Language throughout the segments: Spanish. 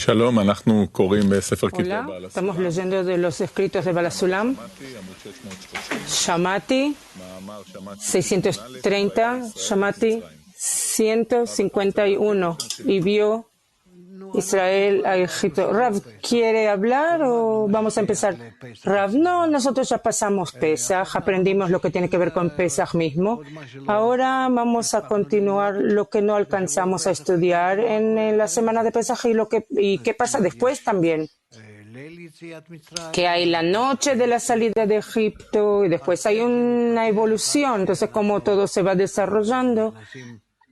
Shalom, אנחנו קוראים בספר כתבי Hola, בעל estamos הסולם. leyendo de los escritos de Balasulam, Shamati, מאמר שמעתי 630, Shamati 151, y vio Israel a Egipto. Rav, ¿quiere hablar o vamos a empezar? Rav, no, nosotros ya pasamos Pesaj, aprendimos lo que tiene que ver con Pesaj mismo. Ahora vamos a continuar lo que no alcanzamos a estudiar en la semana de Pesaj y qué pasa después también. Que hay la noche de la salida de Egipto y después hay una evolución, entonces cómo todo se va desarrollando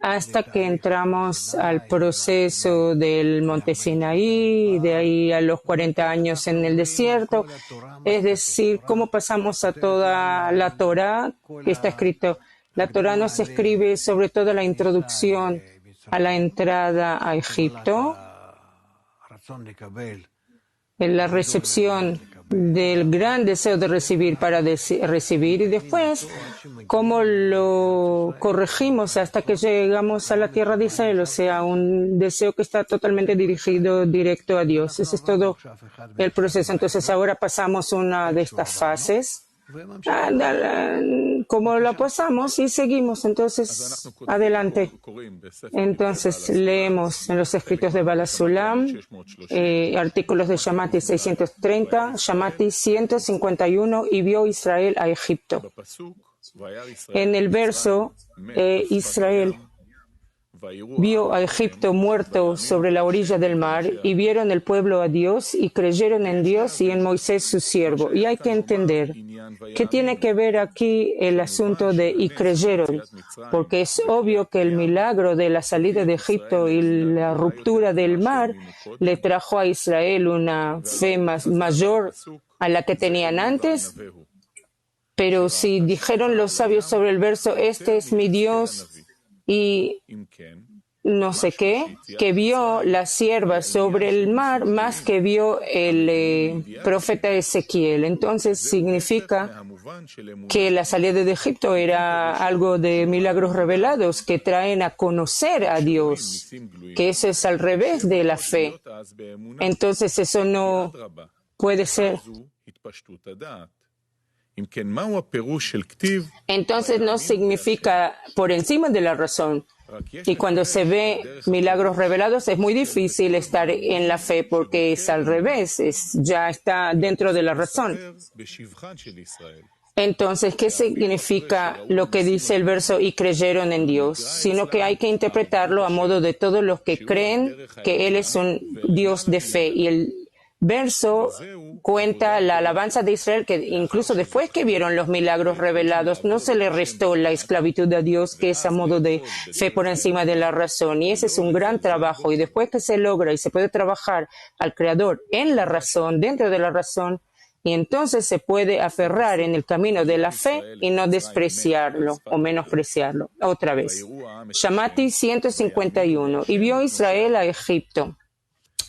hasta que entramos al proceso del monte Sinaí, y de ahí a los 40 años en el desierto, es decir, cómo pasamos a toda la Torá que está escrito. La Torá nos escribe sobre todo la introducción a la entrada a Egipto, en la recepción del gran deseo de recibir para recibir y después cómo lo corregimos hasta que llegamos a la tierra de Israel, o sea, un deseo que está totalmente dirigido directo a Dios. Ese es todo el proceso. Entonces ahora pasamos una de estas fases, como la pasamos y seguimos. Entonces, adelante. Entonces, leemos en los escritos de Balasulam, artículos de Shamati 630, Shamati 151, y vio Israel a Egipto. En el verso, Israel vio a Egipto muerto sobre la orilla del mar, y vieron el pueblo a Dios, y creyeron en Dios y en Moisés su siervo. Y hay que entender qué tiene que ver aquí el asunto de y creyeron, porque es obvio que el milagro de la salida de Egipto y la ruptura del mar le trajo a Israel una fe mayor a la que tenían antes. Pero si dijeron los sabios sobre el verso, este es mi Dios, y no sé qué, que vio la sierva sobre el mar más que vio el profeta Ezequiel. Entonces significa que la salida de Egipto era algo de milagros revelados que traen a conocer a Dios, que eso es al revés de la fe. Entonces eso no puede ser. Entonces no significa por encima de la razón. Y cuando se ve milagros revelados es muy difícil estar en la fe porque es al revés, ya está dentro de la razón. Entonces, ¿qué significa lo que dice el verso y creyeron en Dios? Sino que hay que interpretarlo a modo de todos los que creen que Él es un Dios de fe. Y el verso cuenta la alabanza de Israel, que incluso después que vieron los milagros revelados, no se le restó la esclavitud a Dios, que es a modo de fe por encima de la razón. Y ese es un gran trabajo. Y después que se logra y se puede trabajar al Creador en la razón, dentro de la razón, y entonces se puede aferrar en el camino de la fe y no despreciarlo o menospreciarlo. Otra vez. Shamati 151. Y vio Israel a Egipto.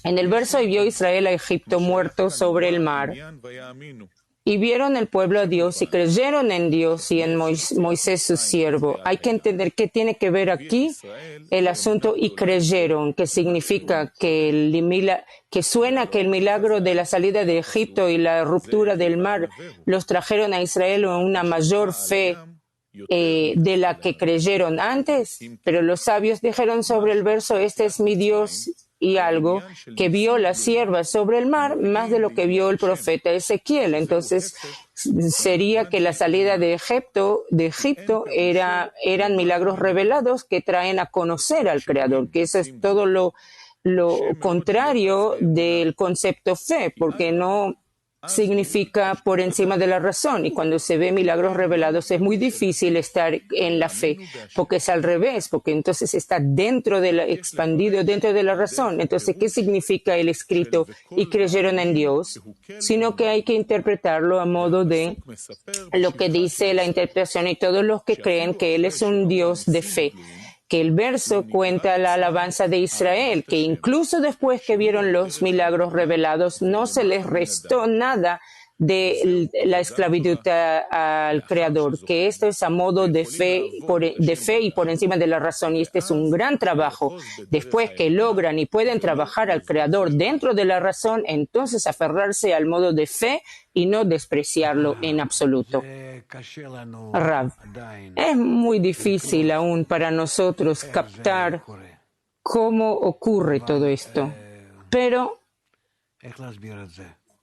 En el verso, y vio Israel a Egipto muerto sobre el mar. Y vieron el pueblo a Dios y creyeron en Dios y en Moisés su siervo. Hay que entender qué tiene que ver aquí el asunto y creyeron, que significa que suena que el milagro de la salida de Egipto y la ruptura del mar los trajeron a Israel en una mayor fe de la que creyeron antes. Pero los sabios dijeron sobre el verso, este es mi Dios, y algo que vio la sierva sobre el mar más de lo que vio el profeta Ezequiel. Entonces sería que la salida de Egipto eran milagros revelados que traen a conocer al Creador, que eso es todo lo contrario del concepto fe, porque no significa por encima de la razón, y cuando se ve milagros revelados es muy difícil estar en la fe porque es al revés, porque entonces está expandido dentro de la razón. Entonces, ¿qué significa el escrito y creyeron en Dios? Sino que hay que interpretarlo a modo de lo que dice la interpretación y todos los que creen que Él es un Dios de fe, que el verso cuenta la alabanza de Israel, que incluso después que vieron los milagros revelados, no se les restó nada de la esclavitud al Creador, que esto es a modo de fe y por encima de la razón. Y este es un gran trabajo. Después que logran y pueden trabajar al Creador dentro de la razón, entonces aferrarse al modo de fe y no despreciarlo en absoluto. Rav, es muy difícil aún para nosotros captar cómo ocurre todo esto, pero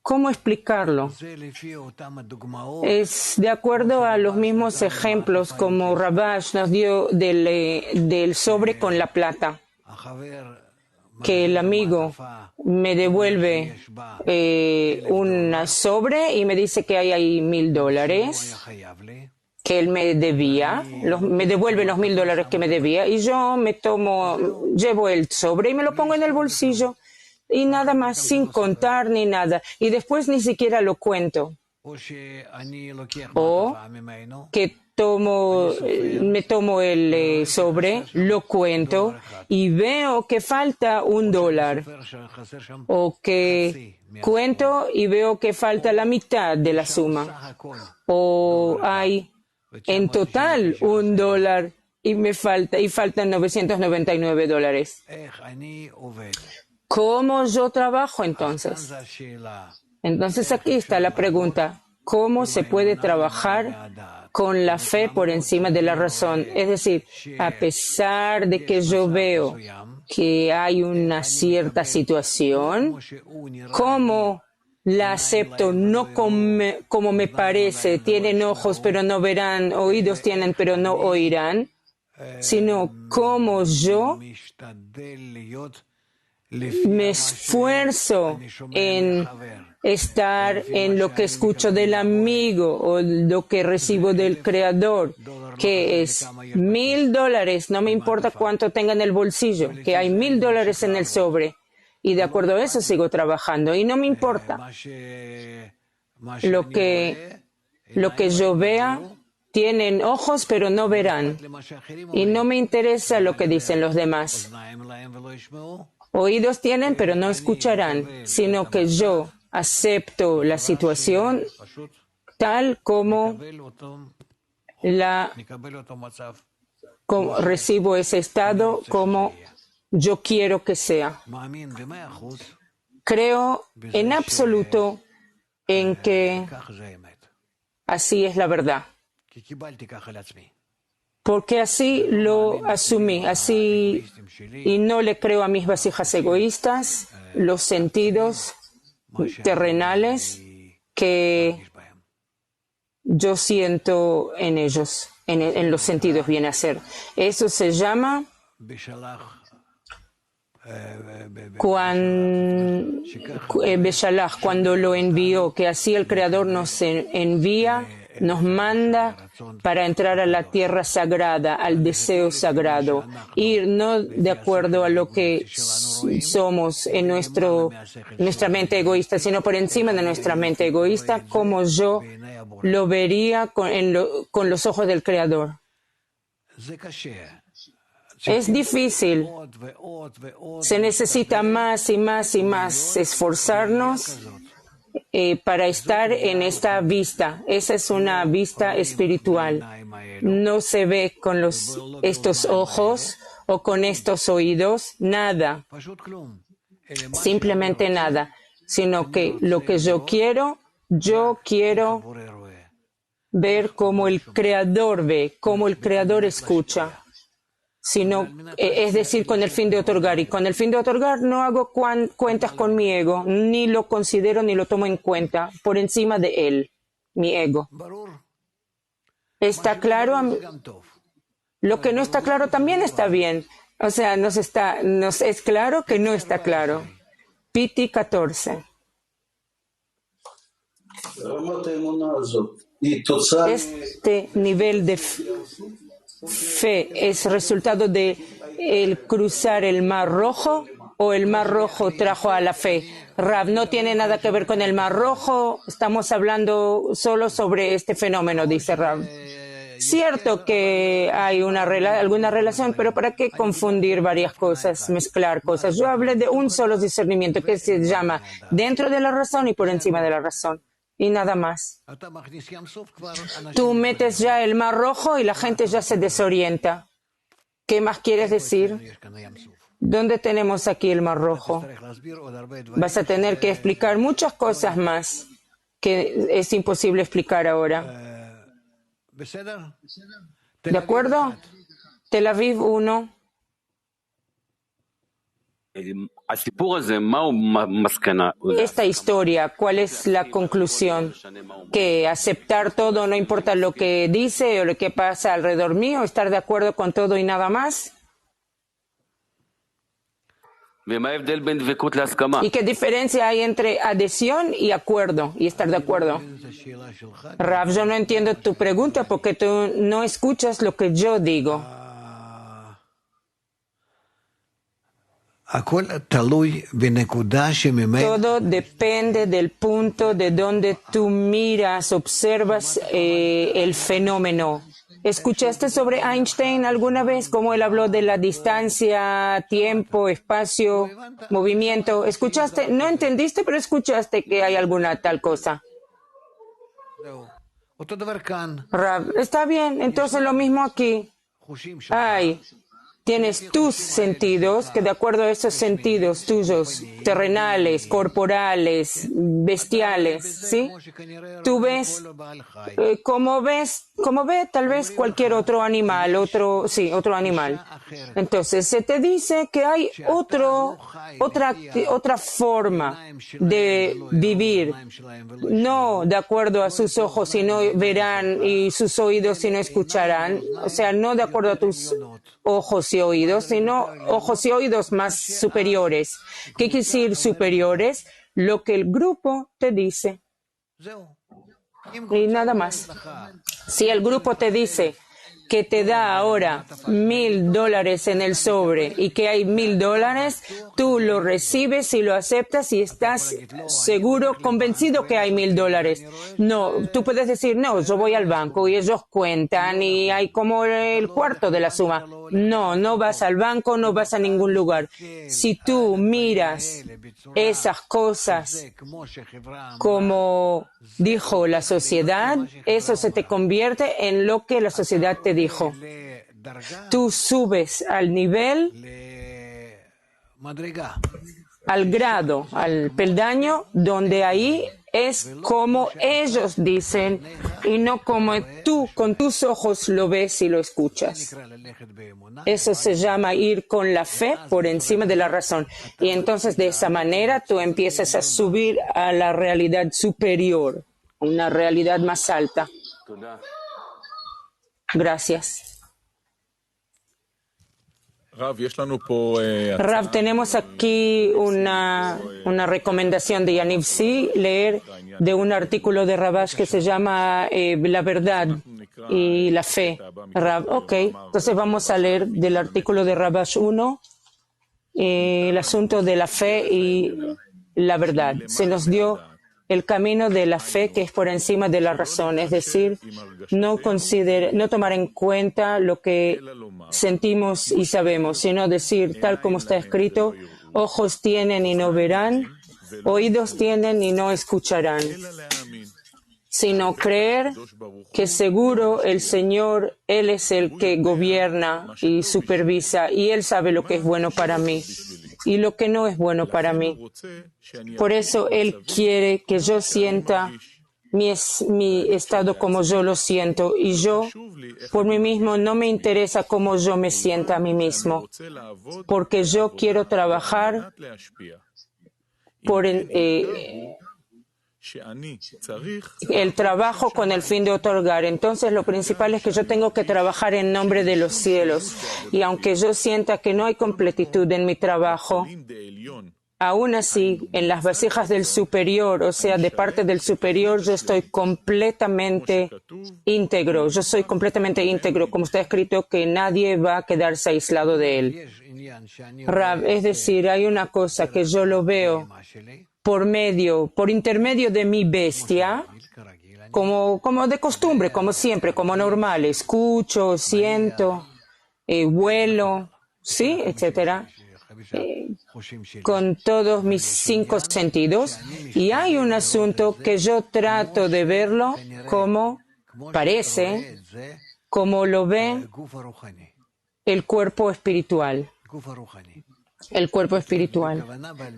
¿cómo explicarlo? Es de acuerdo a los mismos ejemplos como Rabash nos dio del sobre con la plata, que el amigo me devuelve un sobre y me dice que hay ahí $1,000 que él me debía, me devuelve los $1,000 que me debía y yo llevo el sobre y me lo pongo en el bolsillo. Y nada más, sin contar ni nada. Y después ni siquiera lo cuento. O que me tomo el sobre, lo cuento y veo que falta $1. O que cuento y veo que falta la mitad de la suma. O hay en total $1 y faltan $999. ¿Cómo yo trabajo entonces? Entonces aquí está la pregunta. ¿Cómo se puede trabajar con la fe por encima de la razón? Es decir, a pesar de que yo veo que hay una cierta situación, ¿cómo la acepto? No como me parece, tienen ojos pero no verán, oídos tienen pero no oirán, sino como yo me esfuerzo en estar en lo que escucho del amigo o lo que recibo del Creador, que es $1,000, no me importa cuánto tenga en el bolsillo, que hay $1,000 en el sobre, y de acuerdo a eso sigo trabajando, y no me importa lo que yo vea. Tienen ojos pero no verán, y no me interesa lo que dicen los demás. Oídos tienen, pero no escucharán, sino que yo acepto la situación tal como recibo ese estado, como yo quiero que sea. Creo en absoluto en que así es la verdad. Porque así lo asumí, y no le creo a mis vasijas egoístas, los sentidos terrenales que yo siento en ellos, en los sentidos viene a ser. Eso se llama Beshalach, cuando lo envió, que así el Creador nos envía, nos manda para entrar a la tierra sagrada, al deseo sagrado, ir no de acuerdo a lo que somos en nuestra mente egoísta, sino por encima de nuestra mente egoísta, como yo lo vería con los ojos del Creador. Es difícil. Se necesita más y más y más esforzarnos para estar en esta vista. Esa es una vista espiritual. No se ve con estos ojos o con estos oídos, nada, simplemente nada, sino que lo que yo quiero ver cómo el Creador ve, cómo el Creador escucha. Es decir, con el fin de otorgar. Y con el fin de otorgar no hago cuentas con mi ego, ni lo considero ni lo tomo en cuenta por encima de él, mi ego. ¿Está claro? Lo que no está claro también está bien. O sea, nos es claro que no está claro. Piti 14. Este nivel de fe es resultado de el cruzar el Mar Rojo, o el Mar Rojo trajo a la fe. Rav, no tiene nada que ver con el Mar Rojo, estamos hablando solo sobre este fenómeno, dice Rav. Cierto que hay alguna relación, pero ¿para qué confundir varias cosas, mezclar cosas? Yo hablé de un solo discernimiento que se llama dentro de la razón y por encima de la razón. y nada más. Tú metes ya el Mar Rojo y la gente ya se desorienta. ¿Qué más quieres decir? ¿Dónde tenemos aquí el Mar Rojo? Vas a tener que explicar muchas cosas más que es imposible explicar ahora. ¿De acuerdo? Tel Aviv 1. Esta historia, ¿cuál es la conclusión? ¿Que aceptar todo no importa lo que dice o lo que pasa alrededor mío? ¿Estar de acuerdo con todo y nada más? ¿Y qué diferencia hay entre adhesión y acuerdo y estar de acuerdo? Rav, yo no entiendo tu pregunta porque tú no escuchas lo que yo digo. Todo depende del punto de donde tú miras, observas el fenómeno. ¿Escuchaste sobre Einstein alguna vez? Cómo él habló de la distancia, tiempo, espacio, movimiento. ¿Escuchaste? No entendiste, pero escuchaste que hay alguna tal cosa. Rav, está bien, entonces lo mismo aquí. Tienes tus sentidos, que de acuerdo a esos sentidos tuyos, terrenales, corporales, bestiales, ¿sí? Tú ves, como ve tal vez cualquier otro animal, otro animal. Entonces, se te dice que hay otra forma de vivir, no de acuerdo a sus ojos si no verán y sus oídos si no escucharán, o sea, no de acuerdo a tus ojos y oídos, sino ojos y oídos más superiores. ¿Qué quiere decir superiores? Lo que el grupo te dice. Y nada más. Si el grupo te dice que te da ahora $1,000 en el sobre y que hay $1,000, tú lo recibes y lo aceptas y estás seguro, convencido que hay $1,000. No, tú puedes decir, no, yo voy al banco y ellos cuentan y hay como el cuarto de la suma. No, no vas al banco, no vas a ningún lugar. Si tú miras esas cosas como dijo la sociedad, eso se te convierte en lo que la sociedad te dijo. Tú subes al nivel, al grado, al peldaño, donde ahí es como ellos dicen y no como tú con tus ojos lo ves y lo escuchas. Eso se llama ir con la fe por encima de la razón. Y entonces de esa manera tú empiezas a subir a la realidad superior, una realidad más alta. Gracias. Rav, tenemos aquí una recomendación de Yaniv Sí, leer de un artículo de Rabash que se llama La verdad y la fe. Rav, ok, entonces vamos a leer del artículo de Rabash 1, el asunto de la fe y la verdad. Se nos dio el camino de la fe que es por encima de la razón, es decir, no tomar en cuenta lo que sentimos y sabemos, sino decir, tal como está escrito, ojos tienen y no verán, oídos tienen y no escucharán, sino creer que seguro el Señor, Él es el que gobierna y supervisa y Él sabe lo que es bueno para mí y lo que no es bueno para mí. Por eso Él quiere que yo sienta mi estado como yo lo siento y yo, por mí mismo, no me interesa cómo yo me sienta a mí mismo, porque yo quiero trabajar por el trabajo con el fin de otorgar. Entonces, lo principal es que yo tengo que trabajar en nombre de los cielos. Y aunque yo sienta que no hay completitud en mi trabajo, aún así, en las vasijas del superior, o sea, de parte del superior, yo estoy completamente íntegro. Yo soy completamente íntegro, como está escrito, que nadie va a quedarse aislado de él. Rav, es decir, hay una cosa que yo lo veo por intermedio de mi bestia, como de costumbre, como siempre, como normal. Escucho, siento, vuelo, ¿sí? Etcétera. con todos mis 5 sentidos, y hay un asunto que yo trato de verlo como parece, como lo ve el cuerpo espiritual. El cuerpo espiritual.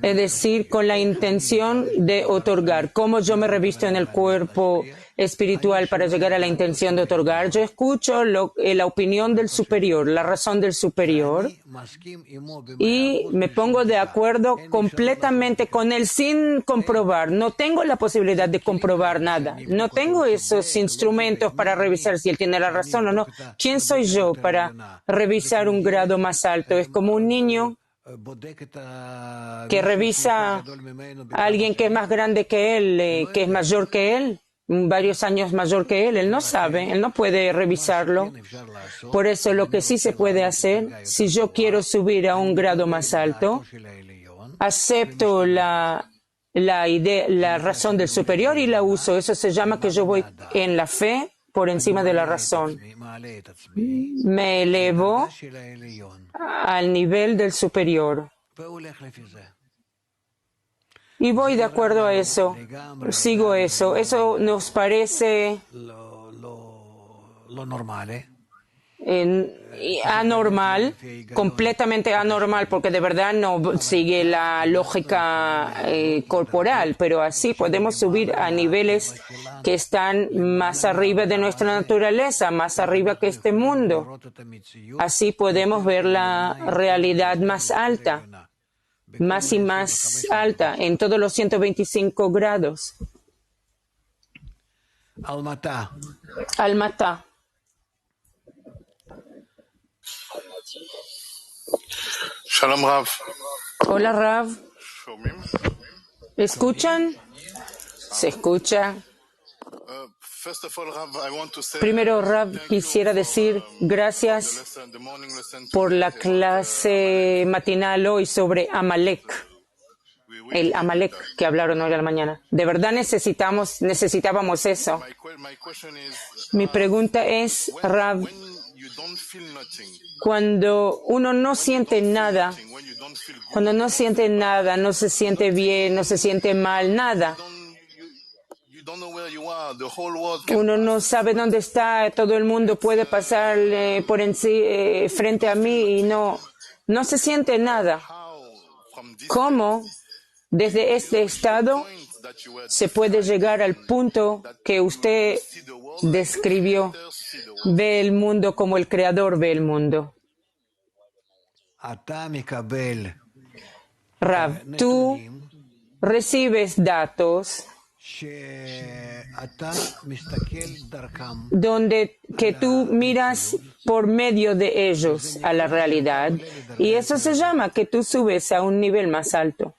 Es decir, con la intención de otorgar. ¿Cómo yo me revisto en el cuerpo espiritual para llegar a la intención de otorgar? Yo escucho la opinión del superior, la razón del superior, y me pongo de acuerdo completamente con él sin comprobar. No tengo la posibilidad de comprobar nada. No tengo esos instrumentos para revisar si él tiene la razón o no. ¿Quién soy yo para revisar un grado más alto? Es como un niño que revisa a alguien que es más grande que él, que es mayor que él, varios años mayor que él. Él no sabe, él no puede revisarlo. Por eso lo que sí se puede hacer, si yo quiero subir a un grado más alto, acepto la idea, la razón del superior y la uso. Eso se llama que yo voy en la fe por encima de la razón. Me elevo al nivel del superior. Y voy de acuerdo a eso. Sigo eso. Eso nos parece anormal, completamente anormal, porque de verdad no sigue la lógica corporal, pero así podemos subir a niveles que están más arriba de nuestra naturaleza, más arriba que este mundo. Así podemos ver la realidad más alta, más y más alta, en todos los 125 grados. Almatá. Shalom Rav. Hola Rav. ¿Escuchan? Se escucha. Primero, Rav, quisiera decir gracias por la clase matinal hoy sobre Amalek, el Amalek que hablaron hoy a la mañana. De verdad necesitábamos eso. Mi pregunta es, Rav, cuando uno no siente nada, no se siente bien, no se siente mal, nada. Uno no sabe dónde está, todo el mundo puede pasar por frente a mí y no se siente nada. ¿Cómo desde este estado se puede llegar al punto que usted describió? Ve el mundo como el Creador ve el mundo. Rav, tú recibes datos donde que tú miras por medio de ellos a la realidad, y eso se llama que tú subes a un nivel más alto.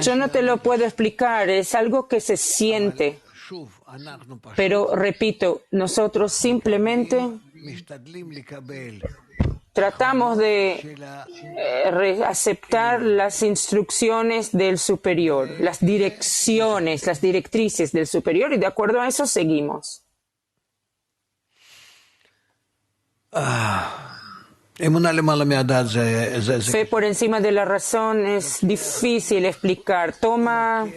Yo no te lo puedo explicar, es algo que se siente. Pero repito, nosotros simplemente tratamos de aceptar las instrucciones del superior, las direcciones, las directrices del superior, y de acuerdo a eso seguimos. Fe por encima de la razón es difícil explicar. Toma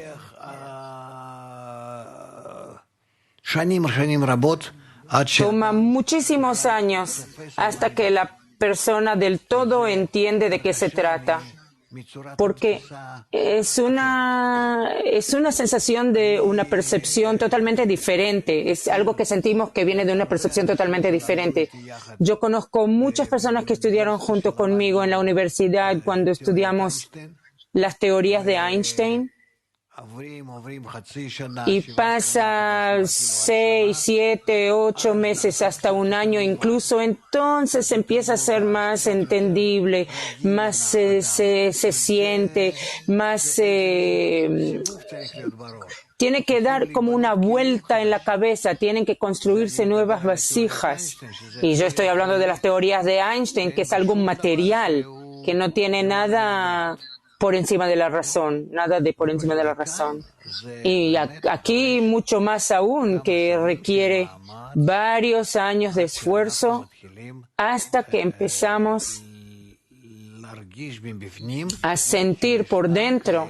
muchísimos años hasta que la persona del todo entiende de qué se trata, porque es una sensación de una percepción totalmente diferente, es algo que sentimos que viene de una percepción totalmente diferente. Yo conozco muchas personas que estudiaron junto conmigo en la universidad cuando estudiamos las teorías de Einstein, y pasa 6, 7, 8 meses hasta un año, incluso entonces empieza a ser más entendible, más se siente, más tiene que dar como una vuelta en la cabeza, tienen que construirse nuevas vasijas. Y yo estoy hablando de las teorías de Einstein, que es algo material, que no tiene nada por encima de la razón, nada de por encima de la razón. Y aquí mucho más aún, que requiere varios años de esfuerzo hasta que empezamos a sentir por dentro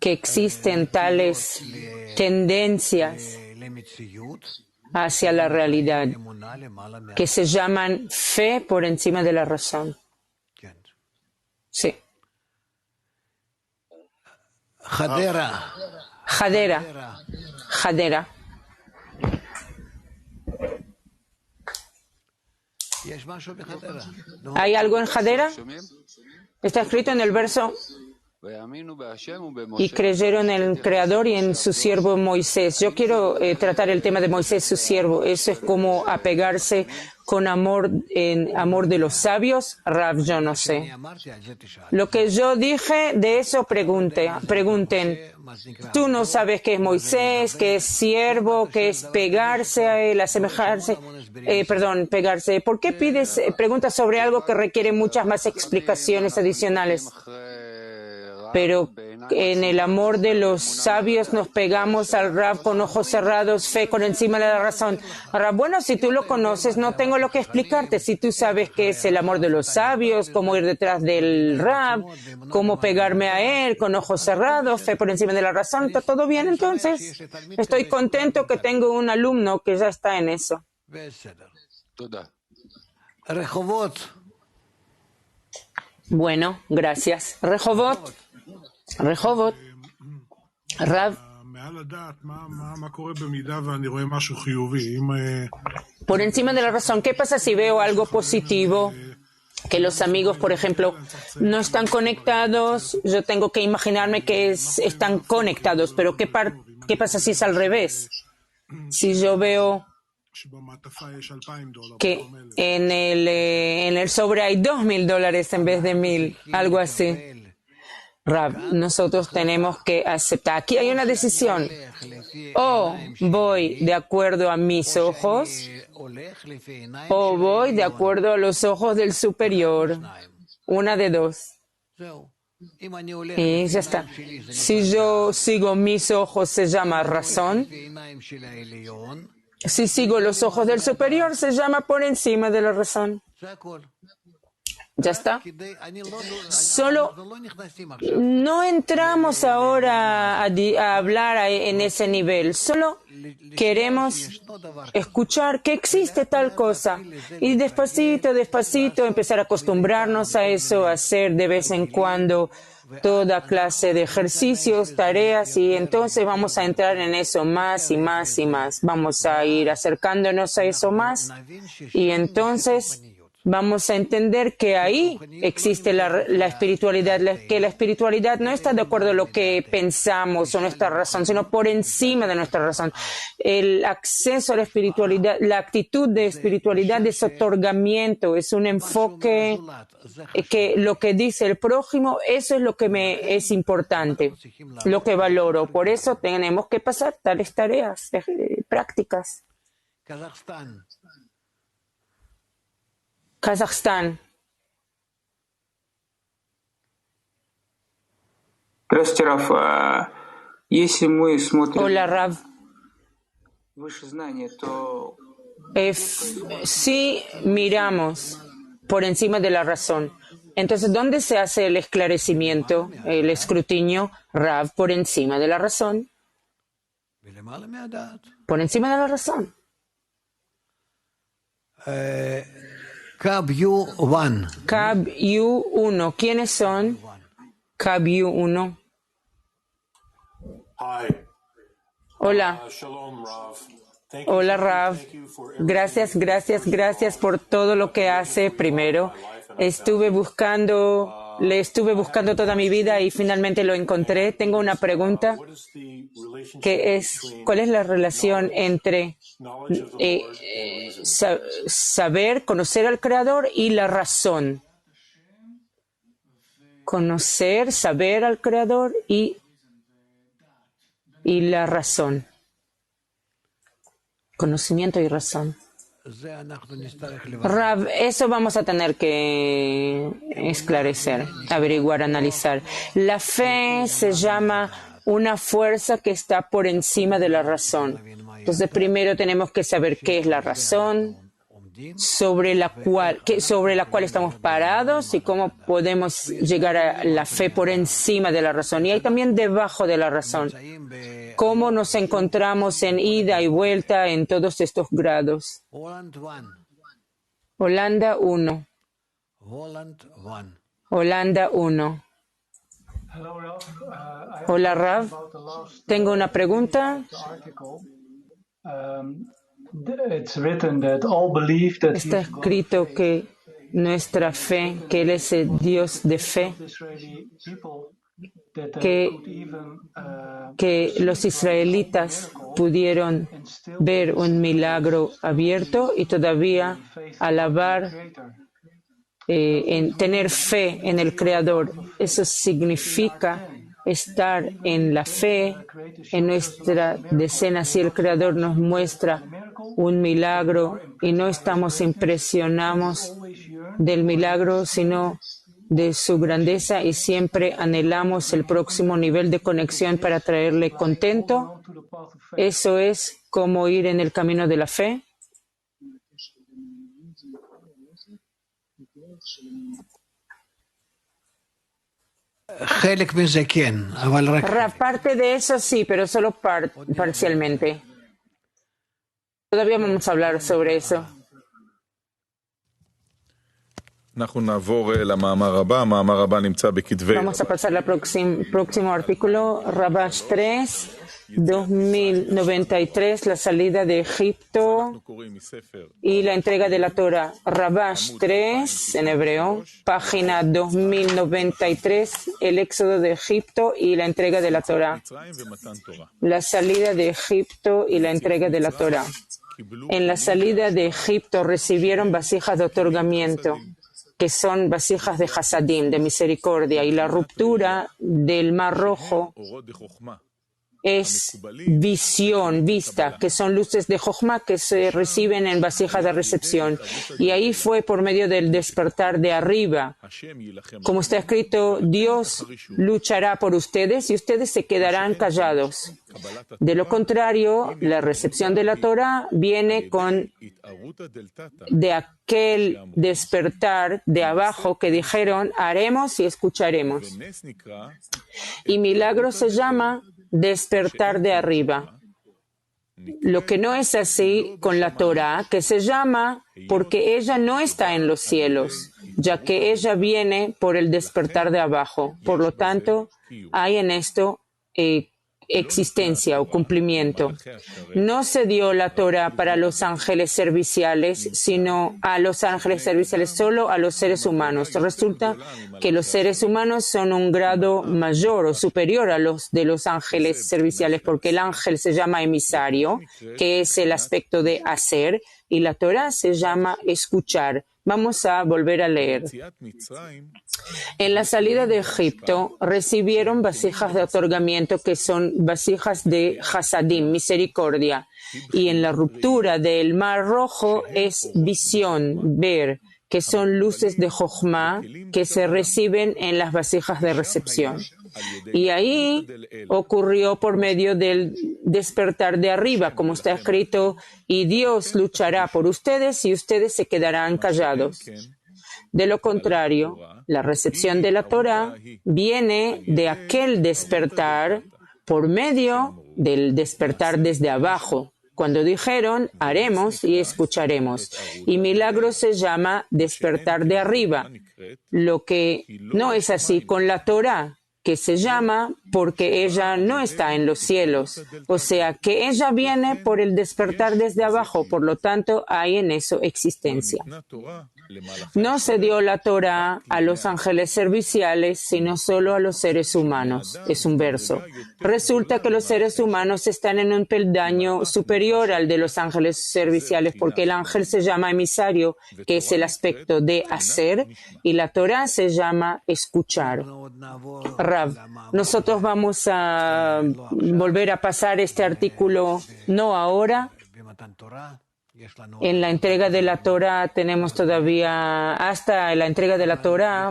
que existen tales tendencias hacia la realidad que se llaman fe por encima de la razón. Sí. Hadera. Hadera. ¿Hay algo en Hadera? Está escrito en el verso: y creyeron en el Creador y en su siervo Moisés. Yo quiero tratar el tema de Moisés, su siervo. Eso es como apegarse con amor, en amor de los sabios. Rav, yo no sé. Lo que yo dije, de eso pregunten. Tú no sabes qué es Moisés, qué es siervo, qué es pegarse a él, asemejarse. Pegarse. ¿Por qué preguntas sobre algo que requiere muchas más explicaciones adicionales? Pero en el amor de los sabios nos pegamos al Rab con ojos cerrados, fe por encima de la razón. Rab, bueno, si tú lo conoces, no tengo lo que explicarte. Si tú sabes qué es el amor de los sabios, cómo ir detrás del Rab, cómo pegarme a él con ojos cerrados, fe por encima de la razón, ¿está todo bien entonces? Estoy contento que tengo un alumno que ya está en eso. Bueno, gracias. Rehovot. Rav. Por encima de la razón, ¿qué pasa si veo algo positivo? Que los amigos, por ejemplo, no están conectados. Yo tengo que imaginarme que están conectados, pero ¿qué pasa si es al revés? Si yo veo que en el sobre hay $2,000 en vez de 1,000, algo así. Rav, nosotros tenemos que aceptar. Aquí hay una decisión. O voy de acuerdo a mis ojos, o voy de acuerdo a los ojos del superior. Una de dos. Y ya está. Si yo sigo mis ojos, se llama razón. Si sigo los ojos del superior, se llama por encima de la razón. Ya está. Solo no entramos ahora a hablar en ese nivel. Solo queremos escuchar que existe tal cosa. Y despacito, empezar a acostumbrarnos a eso, hacer de vez en cuando toda clase de ejercicios, tareas, y entonces vamos a entrar en eso más y más y más. Vamos a ir acercándonos a eso más, y entonces vamos a entender que ahí existe la espiritualidad, que la espiritualidad no está de acuerdo a lo que pensamos o nuestra razón, sino por encima de nuestra razón. El acceso a la espiritualidad, la actitud de espiritualidad es otorgamiento, es un enfoque que lo que dice el prójimo, eso es lo que me es importante, lo que valoro. Por eso tenemos que pasar tales tareas prácticas. Kazajstán. Здравствуйте, Раф. Если мы смотрим Hola, Rav. выше знания, то Si miramos por encima de la razón, entonces, ¿dónde se hace el esclarecimiento, el escrutinio? Rav, por encima de la razón. Por encima de la razón. Cab U1. Cab U1. ¿Quiénes son? Cab U1. Hola. Hola, Rav. Gracias por todo lo que hace. Primero, le estuve buscando toda mi vida y finalmente lo encontré. Tengo una pregunta, que es, ¿cuál es la relación entre saber, conocer al Creador y la razón? Conocer, saber al Creador y la razón. Conocimiento y razón. Rav, eso vamos a tener que esclarecer, averiguar, analizar. La fe se llama una fuerza que está por encima de la razón. Entonces, primero tenemos que saber qué es la razón, sobre la cual estamos parados y cómo podemos llegar a la fe por encima de la razón. Y hay también debajo de la razón. Cómo nos encontramos en ida y vuelta en todos estos grados. Holanda 1. Holanda 1. Hola, Rav. Tengo una pregunta. Está escrito que nuestra fe, que Él es el Dios de fe, que los israelitas pudieron ver un milagro abierto y todavía alabar, en tener fe en el Creador. Eso significa estar en la fe, en nuestra decena. Si el Creador nos muestra un milagro y no estamos impresionados del milagro, sino de su grandeza, y siempre anhelamos el próximo nivel de conexión para traerle contento. Eso es como ir en el camino de la fe. Parte de eso sí, pero solo parcialmente. Todavía vamos a hablar sobre eso. Vamos a pasar al próximo artículo, Rabash 3, 2093, la salida de Egipto y la entrega de la Torah. Rabash 3, en hebreo, página 2093, el éxodo de Egipto y la entrega de la Torah. La salida de Egipto y la entrega de la Torah. En la salida de Egipto recibieron vasijas de otorgamiento, que son vasijas de Hasadim, de misericordia, y la ruptura del Mar Rojo es vista, que son luces de Jochma que se reciben en vasijas de recepción. Y ahí fue por medio del despertar de arriba. Como está escrito, Dios luchará por ustedes y ustedes se quedarán callados. De lo contrario, la recepción de la Torah viene de aquel despertar de abajo que dijeron, haremos y escucharemos. Y milagro se llama despertar de arriba. Lo que no es así con la Torah, que se llama porque ella no está en los cielos, ya que ella viene por el despertar de abajo. Por lo tanto, hay en esto existencia o cumplimiento. No se dio la Torah para los ángeles serviciales, sino a los ángeles serviciales, solo a los seres humanos. Resulta que los seres humanos son un grado mayor o superior a los de los ángeles serviciales, porque el ángel se llama emisario, que es el aspecto de hacer, y la Torah se llama escuchar. Vamos a volver a leer. En la salida de Egipto recibieron vasijas de otorgamiento, que son vasijas de Hasadim, misericordia. Y en la ruptura del Mar Rojo es visión, ver, que son luces de Jochma que se reciben en las vasijas de recepción. Y ahí ocurrió por medio del despertar de arriba, como está escrito, y Dios luchará por ustedes y ustedes se quedarán callados. De lo contrario, la recepción de la Torah viene de aquel despertar por medio del despertar desde abajo, cuando dijeron, haremos y escucharemos. Y milagro se llama despertar de arriba, lo que no es así con la Torah, que se llama porque ella no está en los cielos. O sea, que ella viene por el despertar desde abajo, por lo tanto, hay en eso existencia. No se dio la Torah a los ángeles serviciales, sino solo a los seres humanos. Es un verso. Resulta que los seres humanos están en un peldaño superior al de los ángeles serviciales, porque el ángel se llama emisario, que es el aspecto de hacer, y la Torah se llama escuchar. Rav, nosotros vamos a volver a pasar este artículo, no ahora. En la entrega de la Torah tenemos todavía, hasta la entrega de la Torah,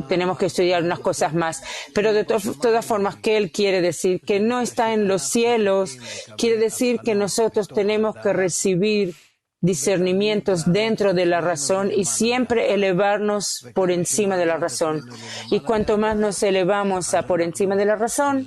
tenemos que estudiar unas cosas más. Pero de todas formas, ¿qué él quiere decir? Que no está en los cielos, quiere decir que nosotros tenemos que recibir discernimientos dentro de la razón y siempre elevarnos por encima de la razón. Y cuanto más nos elevamos a por encima de la razón,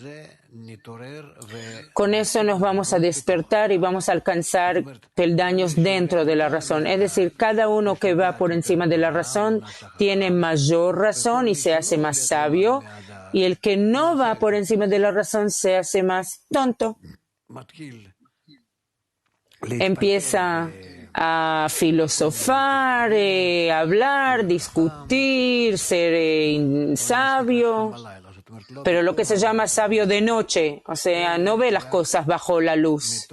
con eso nos vamos a despertar y vamos a alcanzar peldaños dentro de la razón. Es decir, cada uno que va por encima de la razón tiene mayor razón y se hace más sabio, y el que no va por encima de la razón se hace más tonto. Empieza a filosofar, hablar, discutir, ser sabio. Pero lo que se llama sabio de noche, o sea, no ve las cosas bajo la luz,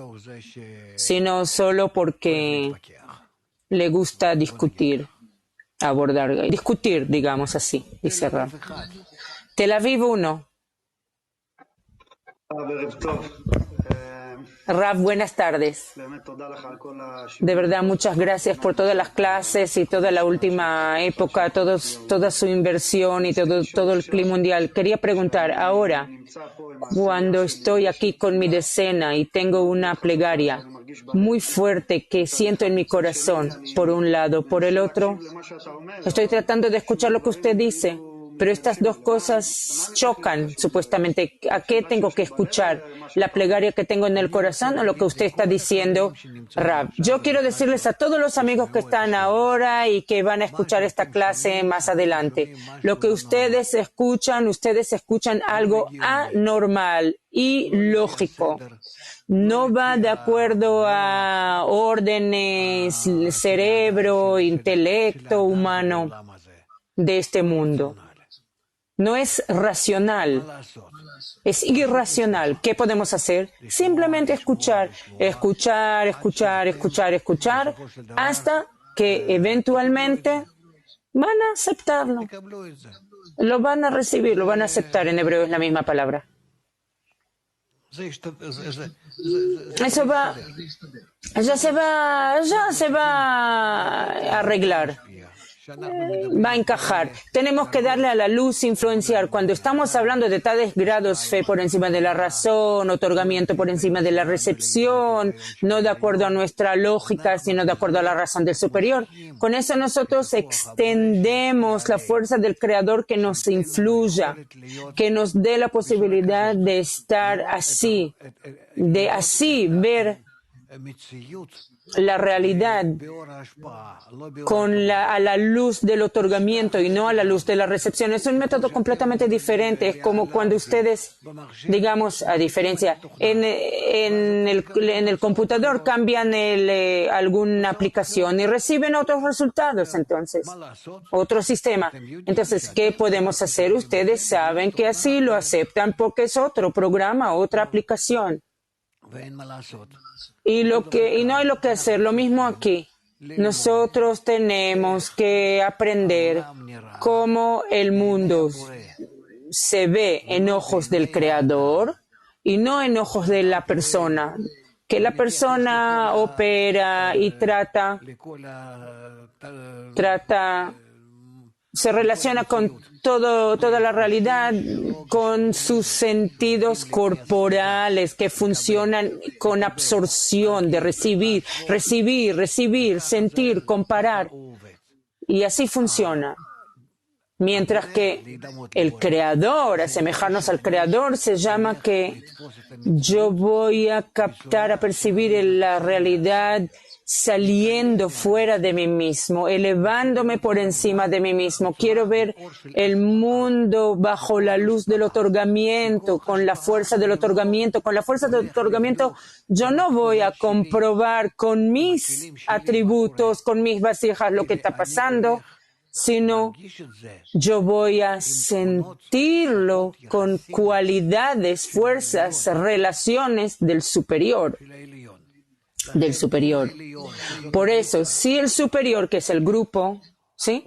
sino solo porque le gusta discutir, discutir, digamos así, dice Rav. Tel Aviv 1. Rav, buenas tardes. De verdad, muchas gracias por todas las clases y toda la última época, toda su inversión y todo el clima mundial. Quería preguntar, ahora, cuando estoy aquí con mi decena y tengo una plegaria muy fuerte que siento en mi corazón, por un lado, por el otro, estoy tratando de escuchar lo que usted dice, pero estas dos cosas chocan, supuestamente. ¿A qué tengo que escuchar? ¿La plegaria que tengo en el corazón o lo que usted está diciendo, Rav? Yo quiero decirles a todos los amigos que están ahora y que van a escuchar esta clase más adelante, lo que ustedes escuchan algo anormal y lógico. No va de acuerdo a órdenes, cerebro, intelecto humano de este mundo. No es racional, es irracional. ¿Qué podemos hacer? Simplemente escuchar, hasta que eventualmente van a aceptarlo. Lo van a recibir, lo van a aceptar. En hebreo es la misma palabra. Eso ya se va a arreglar. Va a encajar. Tenemos que darle a la luz influenciar. Cuando estamos hablando de tales grados, fe por encima de la razón, otorgamiento por encima de la recepción, no de acuerdo a nuestra lógica, sino de acuerdo a la razón del superior. Con eso nosotros extendemos la fuerza del Creador que nos influya, que nos dé la posibilidad de estar así, de así ver la realidad a la luz del otorgamiento y no a la luz de la recepción. Es un método completamente diferente. Es como cuando ustedes, digamos, a diferencia, en el computador cambian alguna aplicación y reciben otros resultados, entonces, otro sistema. Entonces, ¿qué podemos hacer? Ustedes saben que así lo aceptan porque es otro programa, otra aplicación. Y no hay lo que hacer, lo mismo aquí. Nosotros tenemos que aprender cómo el mundo se ve en ojos del Creador y no en ojos de la persona. Que la persona opera y se relaciona con toda la realidad, con sus sentidos corporales que funcionan con absorción de recibir, sentir, comparar. Y así funciona. Mientras que el Creador, asemejarnos al Creador, se llama que yo voy a captar, a percibir la realidad saliendo fuera de mí mismo, elevándome por encima de mí mismo. Quiero ver el mundo bajo la luz del otorgamiento, con la fuerza del otorgamiento. Con la fuerza del otorgamiento yo no voy a comprobar con mis atributos, con mis vasijas lo que está pasando, sino yo voy a sentirlo con cualidades, fuerzas, relaciones del superior. Por eso, si el superior, que es el grupo, ¿sí?,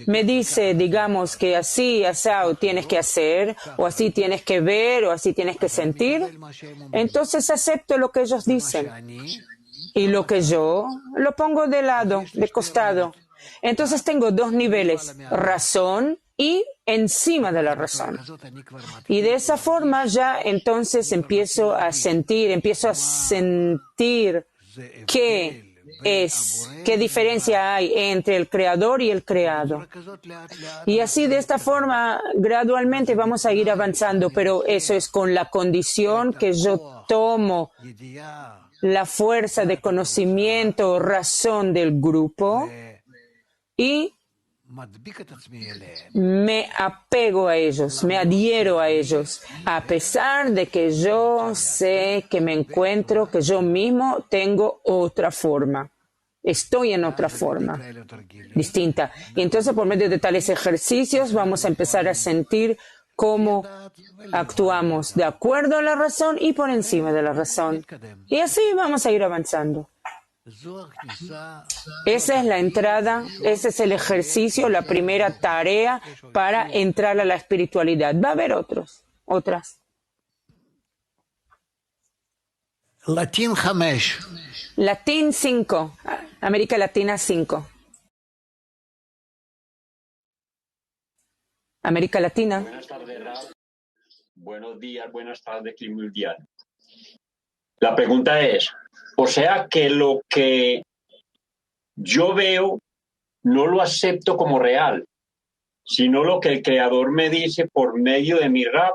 me dice, digamos, que así, así tienes que hacer, o así tienes que ver, o así tienes que sentir, entonces acepto lo que ellos dicen. Y lo que yo lo pongo de lado, de costado. Entonces tengo dos niveles, razón y encima de la razón. Y de esa forma ya entonces empiezo a sentir que es, qué diferencia hay entre el creador y el creado. Y así, de esta forma, gradualmente vamos a ir avanzando, pero eso es con la condición que yo tomo la fuerza de conocimiento, razón del grupo y me apego a ellos, me adhiero a ellos, a pesar de que yo sé que me encuentro, que yo mismo tengo otra forma. Estoy en otra forma distinta. Y entonces, por medio de tales ejercicios, vamos a empezar a sentir cómo actuamos de acuerdo a la razón y por encima de la razón. Y así vamos a ir avanzando. Esa es la entrada, ese es el ejercicio, la primera tarea para entrar a la espiritualidad. Va a haber otras. Latín 5. Latín 5, América Latina 5. América Latina. Buenas tardes, Raf. Buenos días, buenas tardes, Clima Mundial. La pregunta es, o sea que lo que yo veo no lo acepto como real, sino lo que el creador me dice por medio de mi rap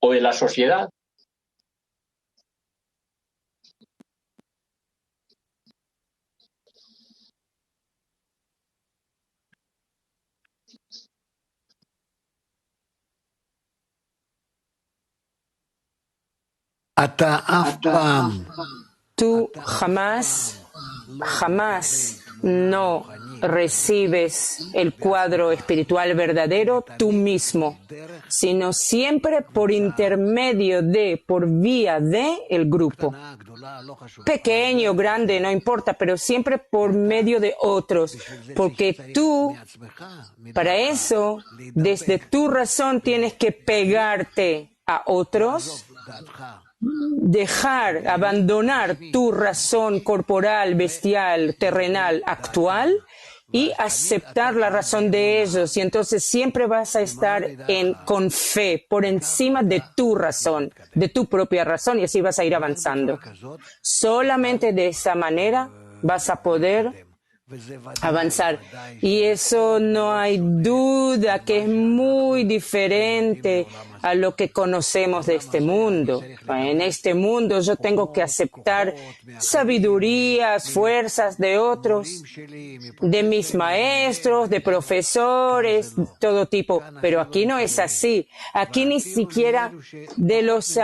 o de la sociedad. Tú jamás no recibes el cuadro espiritual verdadero tú mismo, sino siempre por intermedio por vía de el grupo. Pequeño, grande, no importa, pero siempre por medio de otros, porque tú, para eso, desde tu razón tienes que pegarte a otros, abandonar tu razón corporal, bestial, terrenal, actual y aceptar la razón de ellos. Y entonces siempre vas a estar con fe por encima de tu razón, de tu propia razón, y así vas a ir avanzando. Solamente de esa manera vas a poder avanzar. Y eso no hay duda que es muy diferente a lo que conocemos de este mundo. En este mundo yo tengo que aceptar sabidurías, fuerzas de otros, de mis maestros, de profesores, todo tipo. Pero aquí no es así. Aquí ni siquiera de los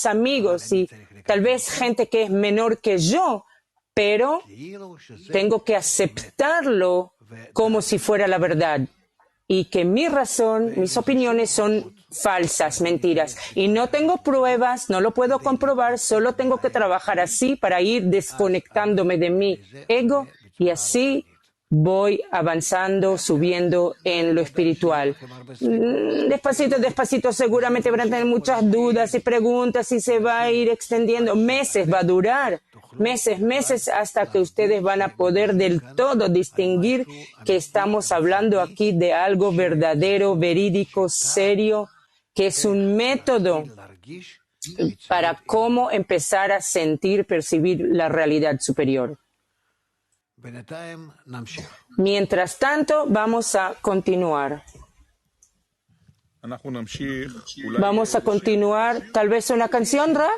amigos y tal vez gente que es menor que yo, pero tengo que aceptarlo como si fuera la verdad y que mi razón, mis opiniones son falsas, mentiras. Y no tengo pruebas, no lo puedo comprobar, solo tengo que trabajar así para ir desconectándome de mi ego y así voy avanzando, subiendo en lo espiritual. Despacito, despacito, seguramente van a tener muchas dudas y preguntas y se va a ir extendiendo. Meses va a durar, meses hasta que ustedes van a poder del todo distinguir que estamos hablando aquí de algo verdadero, verídico, serio, que es un método para cómo empezar a sentir, percibir la realidad superior. Mientras tanto, vamos a continuar. Vamos a continuar, tal vez una canción, Rav.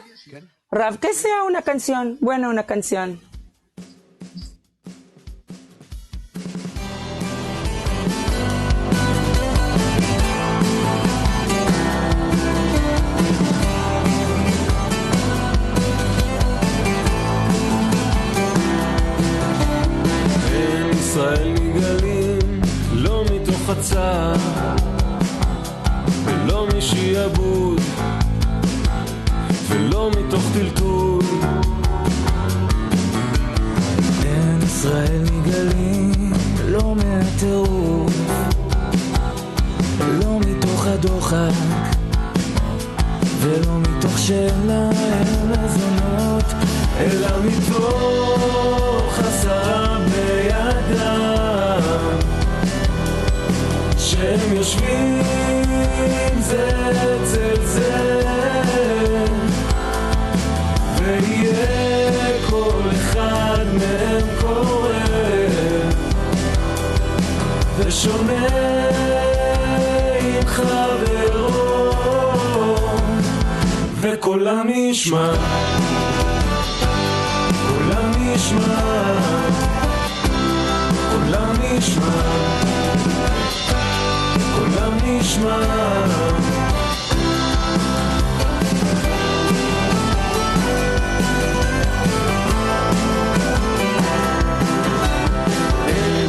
Rav, que sea una canción. Bueno, una canción. ישראל מגלים לא מתוך הצער ולא משעבוד ולא מתוך טלטול. אין ישראל מגלים לא מהטירוף לא מתוך הדוחק ולא מתוך שאלה אלא זונות אלא מתוך עשרה בידם שהם יושבים זה אצל זה ויהיה כל אחד מהם ושונה עם חברו, וקולם נשמע, קולם נשמע, קולם נשמע, קולם נשמע.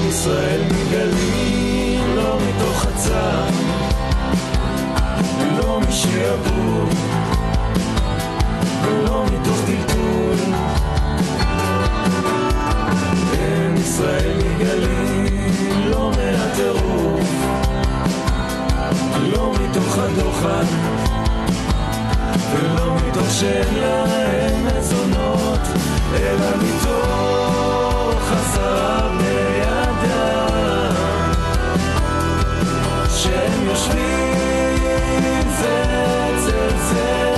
ישראל מגלים לא מתוך הצע ולא משעבוד ולא מתוך טלטול. אין ישראל מגלים לא מהטירוף, לא מתוך הדוחק ולא מתוך שאין להם מזונות, אלא מתוך חסר שהם יושבים זה אצל זה,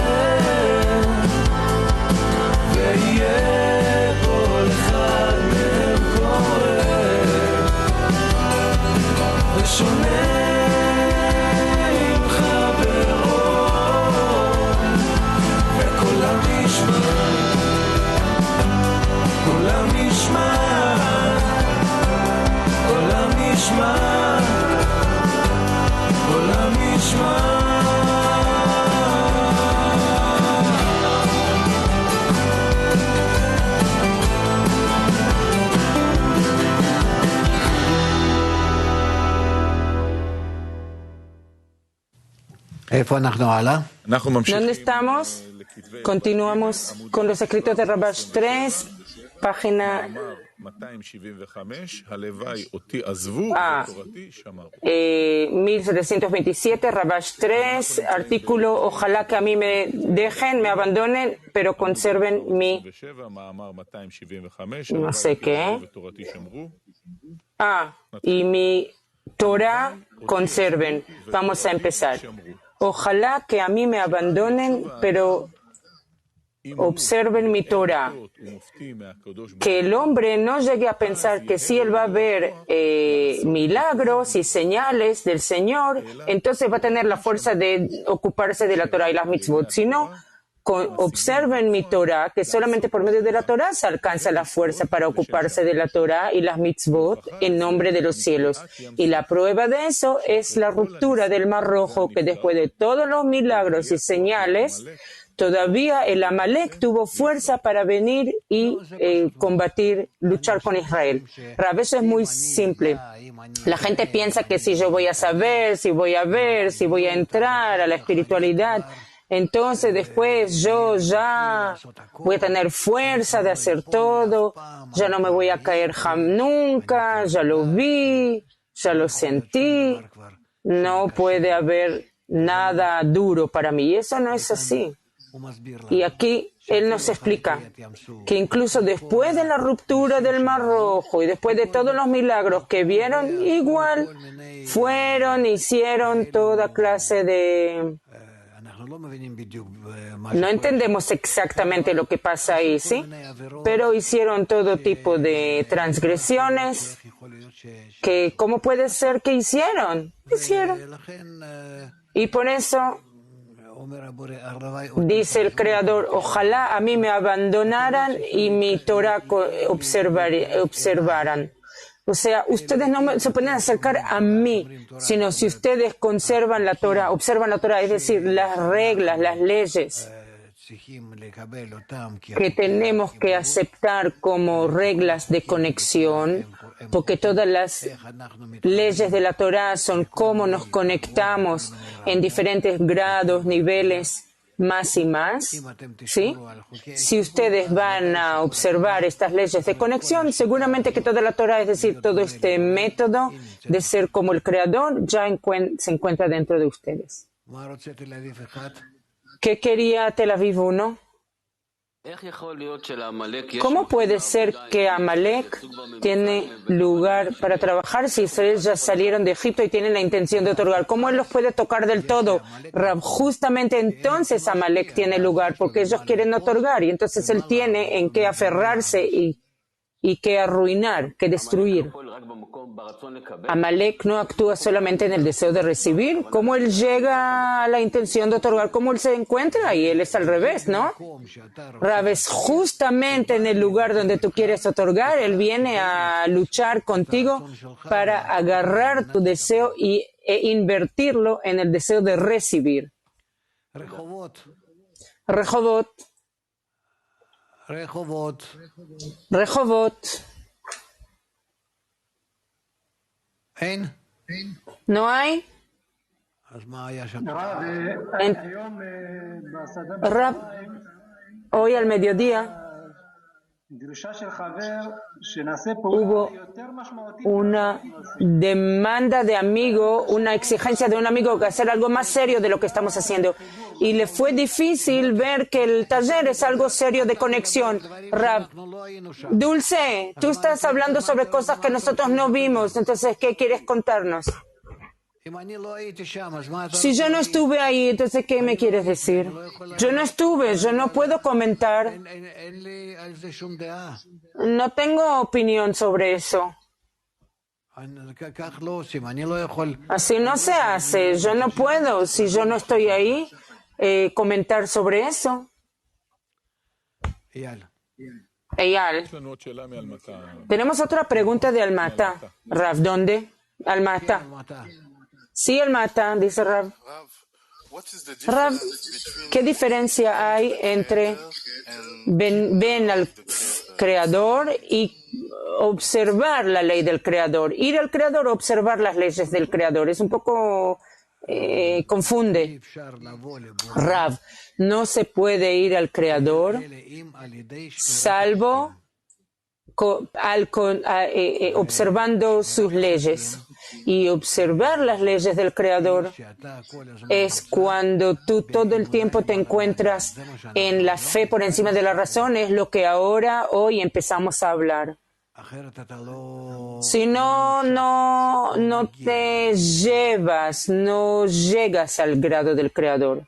ויהיה כל אחד מהם כואב ושונה עם חברו, וקולם נשמע, קולם נשמע, קולם נשמע, קולם נשמע. איפה אנחנו הלאה? אנחנו ממשיכים. ¿Dónde estamos? Continuamos con los escritos de Rabash 3, página 275, הלוואי אותי עזבו, ותורתי שמרו. 1727, Rabash 3, artículo, ojalá que a mí me dejen, me abandonen, pero conserven mi, מאמר 275, no sé qué, ותורתי שמרו. y mi Torah conserven. Vamos a empezar. Ojalá que a mí me abandonen, pero observen mi Torah. Que el hombre no llegue a pensar que si él va a ver milagros y señales del Señor, entonces va a tener la fuerza de ocuparse de la Torah y las mitzvot, sino observen mi Torah, que solamente por medio de la Torah se alcanza la fuerza para ocuparse de la Torah y las mitzvot en nombre de los cielos. Y la prueba de eso es la ruptura del Mar Rojo, que después de todos los milagros y señales, todavía el Amalek tuvo fuerza para venir y combatir, luchar con Israel. Eso es muy simple. La gente piensa que si yo voy a saber, si voy a ver, si voy a entrar a la espiritualidad, entonces después yo ya voy a tener fuerza de hacer todo, ya no me voy a caer nunca, ya lo vi, ya lo sentí, no puede haber nada duro para mí. Y eso no es así. Y aquí él nos explica que incluso después de la ruptura del Mar Rojo y después de todos los milagros que vieron, igual fueron, hicieron toda clase de... No entendemos exactamente lo que pasa ahí, ¿sí? Pero hicieron todo tipo de transgresiones que, ¿cómo puede ser que hicieron? Y por eso dice el Creador, ojalá a mí me abandonaran y mi Torah observaran. O sea, ustedes no se pueden acercar a mí, sino si ustedes conservan la Torah, observan la Torah, es decir, las reglas, las leyes que tenemos que aceptar como reglas de conexión, porque todas las leyes de la Torah son cómo nos conectamos en diferentes grados, niveles, más y más, ¿sí? Si ustedes van a observar estas leyes de conexión, seguramente que toda la Torah, es decir, todo este método de ser como el Creador, ya se encuentra dentro de ustedes. ¿Qué quería Tel Aviv 1? ¿Cómo puede ser que Amalek tiene lugar para trabajar si Israel ya salieron de Egipto y tienen la intención de otorgar? ¿Cómo él los puede tocar del todo? Justamente entonces Amalek tiene lugar porque ellos quieren otorgar y entonces él tiene en qué aferrarse y qué arruinar, qué destruir. Amalek no actúa solamente en el deseo de recibir. ¿Cómo él llega a la intención de otorgar? ¿Cómo él se encuentra? Y él es al revés, ¿no? Rav, es justamente en el lugar donde tú quieres otorgar. Él viene a luchar contigo para agarrar tu deseo e invertirlo en el deseo de recibir. Rehovot. ¿No hay? Rav, hoy al mediodía hubo una demanda de amigo, una exigencia de un amigo que hacer algo más serio de lo que estamos haciendo. Y le fue difícil ver que el taller es algo serio de conexión. Rav, Dulce, tú estás hablando sobre cosas que nosotros no vimos, entonces, ¿qué quieres contarnos? Si yo no estuve ahí, entonces, ¿qué me quieres decir? Yo no estuve, yo no puedo comentar. No tengo opinión sobre eso. Así no se hace. Yo no puedo, si yo no estoy ahí, comentar sobre eso. Eyal. Tenemos otra pregunta de Almata. Rav, ¿dónde? Almata. Sí, Almata, dice Rav. Rav, ¿qué diferencia hay entre ven al Creador y observar la ley del Creador? Ir al Creador o observar las leyes del Creador. Es un poco confunde. Rav, no se puede ir al Creador salvo observando sus leyes. Y observar las leyes del Creador es cuando tú todo el tiempo te encuentras en la fe por encima de la razón, es lo que hoy empezamos a hablar. Si no te no llegas al grado del Creador.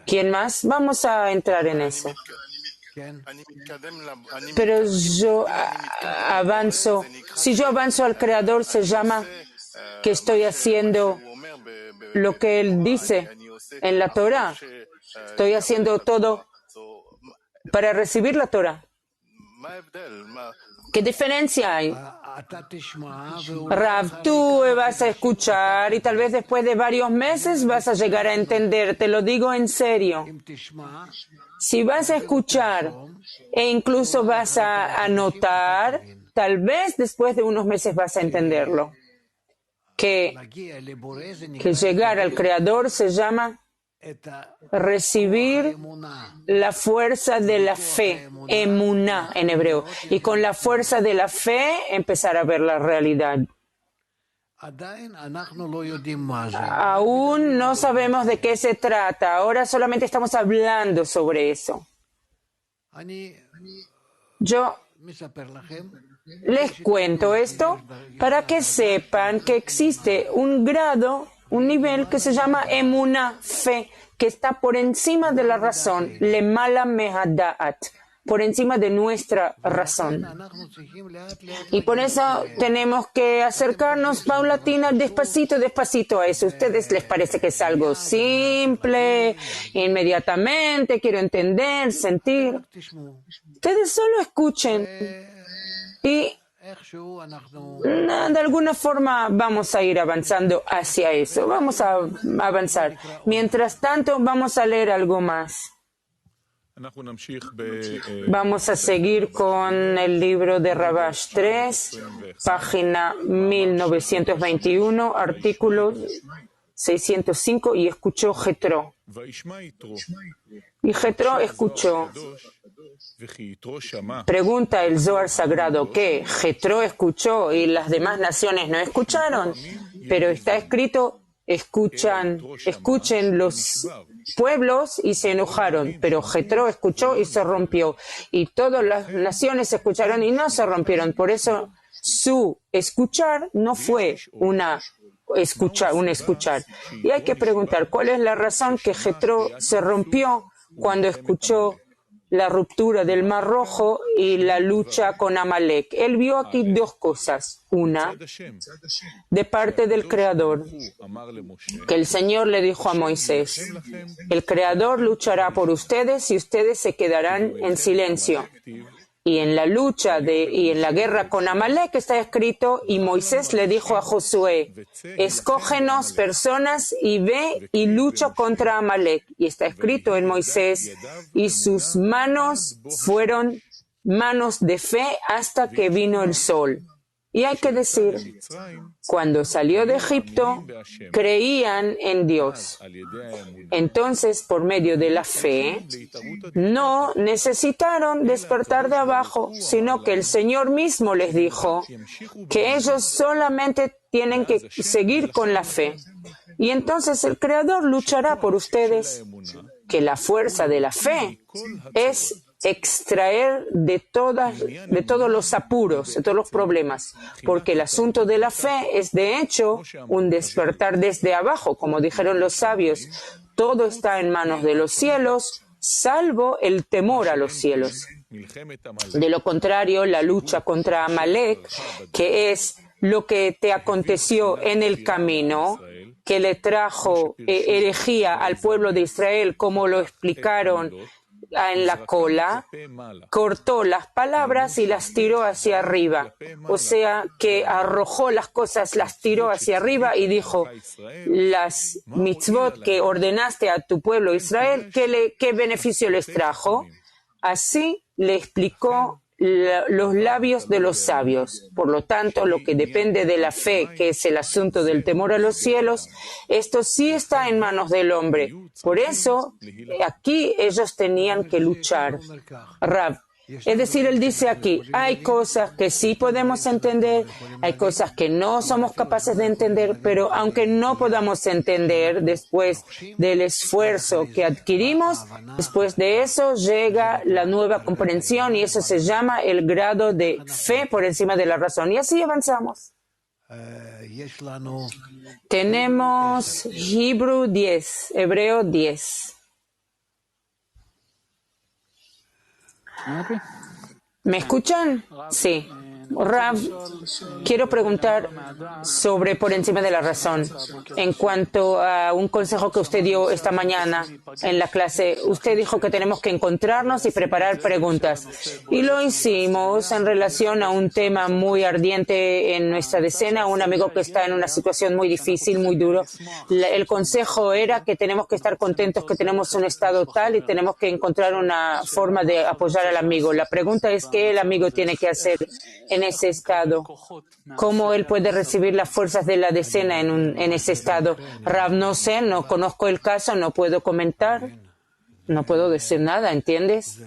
¿Quién más? Vamos a entrar en eso. Pero yo avanzo. Si yo avanzo al Creador, se llama que estoy haciendo lo que Él dice en la Torah. Estoy haciendo todo para recibir la Torah. ¿Qué diferencia hay? Rav, tú vas a escuchar y tal vez después de varios meses vas a llegar a entender. Te lo digo en serio. Si vas a escuchar e incluso vas a anotar, tal vez después de unos meses vas a entenderlo. Que llegar al Creador se llama recibir la fuerza de la fe, emuná en hebreo, y con la fuerza de la fe empezar a ver la realidad. Aún no sabemos de qué se trata, ahora solamente estamos hablando sobre eso. Yo les cuento esto para que sepan que existe un grado, un nivel que se llama emuná, fe, que está por encima de la razón, lemala mehadaat, por encima de nuestra razón. Y por eso tenemos que acercarnos paulatina, despacito a eso. ¿A ustedes les parece que es algo simple, inmediatamente, quiero entender, sentir? Ustedes solo escuchen y de alguna forma vamos a ir avanzando hacia eso. Vamos a avanzar. Mientras tanto, vamos a leer algo más. Vamos a seguir con el libro de Rabash 3, página 1921, artículo 605, y escuchó Jetro. Y Jetro escuchó. Pregunta el Zohar Sagrado, ¿qué? Jetro escuchó y las demás naciones no escucharon, pero está escrito, escuchen los pueblos y se enojaron, pero Jetro escuchó y se rompió, y todas las naciones escucharon y no se rompieron. Por eso su escuchar no fue un escuchar. Y hay que preguntar, ¿cuál es la razón que Jetro se rompió cuando escuchó la ruptura del Mar Rojo y la lucha con Amalek. Él vio aquí dos cosas. Una, de parte del Creador, que el Señor le dijo a Moisés, el Creador luchará por ustedes y ustedes se quedarán en silencio. Y en la lucha y en la guerra con Amalek está escrito, y Moisés le dijo a Josué, escógenos personas y ve y lucha contra Amalek. Y está escrito en Moisés, y sus manos fueron manos de fe hasta que vino el sol. Y hay que decir, cuando salió de Egipto, creían en Dios. Entonces, por medio de la fe, no necesitaron despertar de abajo, sino que el Señor mismo les dijo que ellos solamente tienen que seguir con la fe. Y entonces el Creador luchará por ustedes, que la fuerza de la fe es extraer de todos los apuros, de todos los problemas, porque el asunto de la fe es de hecho un despertar desde abajo, como dijeron los sabios. Todo está en manos de los cielos, salvo el temor a los cielos. De lo contrario, la lucha contra Amalek, que es lo que te aconteció en el camino, que le trajo herejía al pueblo de Israel, como lo explicaron en la cola, cortó las palabras y las tiró hacia arriba. O sea, que arrojó las cosas, las tiró hacia arriba y dijo, las mitzvot que ordenaste a tu pueblo Israel, ¿qué beneficio les trajo? Así le explicó los labios de los sabios. Por lo tanto, lo que depende de la fe, que es el asunto del temor a los cielos, esto sí está en manos del hombre. Por eso, aquí ellos tenían que luchar. Rav, es decir, él dice aquí, hay cosas que sí podemos entender, hay cosas que no somos capaces de entender, pero aunque no podamos entender después del esfuerzo que adquirimos, después de eso llega la nueva comprensión y eso se llama el grado de fe por encima de la razón. Y así avanzamos. Tenemos Hebreo 10. ¿Me escuchan? Sí. Rav, quiero preguntar sobre por encima de la razón. En cuanto a un consejo que usted dio esta mañana en la clase, usted dijo que tenemos que encontrarnos y preparar preguntas. Y lo hicimos en relación a un tema muy ardiente en nuestra decena, un amigo que está en una situación muy difícil, muy duro. El consejo era que tenemos que estar contentos, que tenemos un estado tal y tenemos que encontrar una forma de apoyar al amigo. La pregunta es qué el amigo tiene que hacer en ese estado. ¿Cómo él puede recibir las fuerzas de la decena en ese estado? Rav, no sé, no conozco el caso, no puedo comentar, no puedo decir nada, ¿entiendes?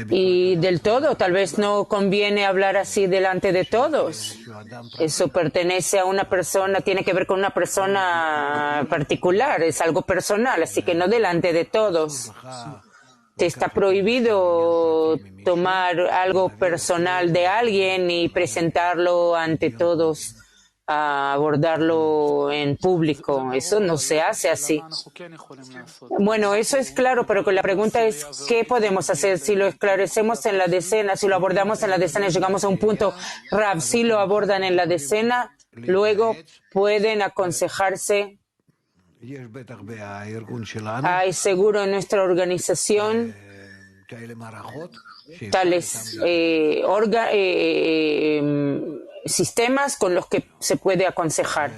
Y del todo, tal vez no conviene hablar así delante de todos. Eso pertenece a una persona, tiene que ver con una persona particular, es algo personal, así que no delante de todos. Te está prohibido tomar algo personal de alguien y presentarlo ante todos, abordarlo en público. Eso no se hace así. Bueno, eso es claro, pero la pregunta es, ¿qué podemos hacer? Si lo esclarecemos en la decena, si lo abordamos en la decena, llegamos a un punto, Rav, si lo abordan en la decena, luego pueden aconsejarse. Hay seguro en nuestra organización tales sistemas con los que se puede aconsejar,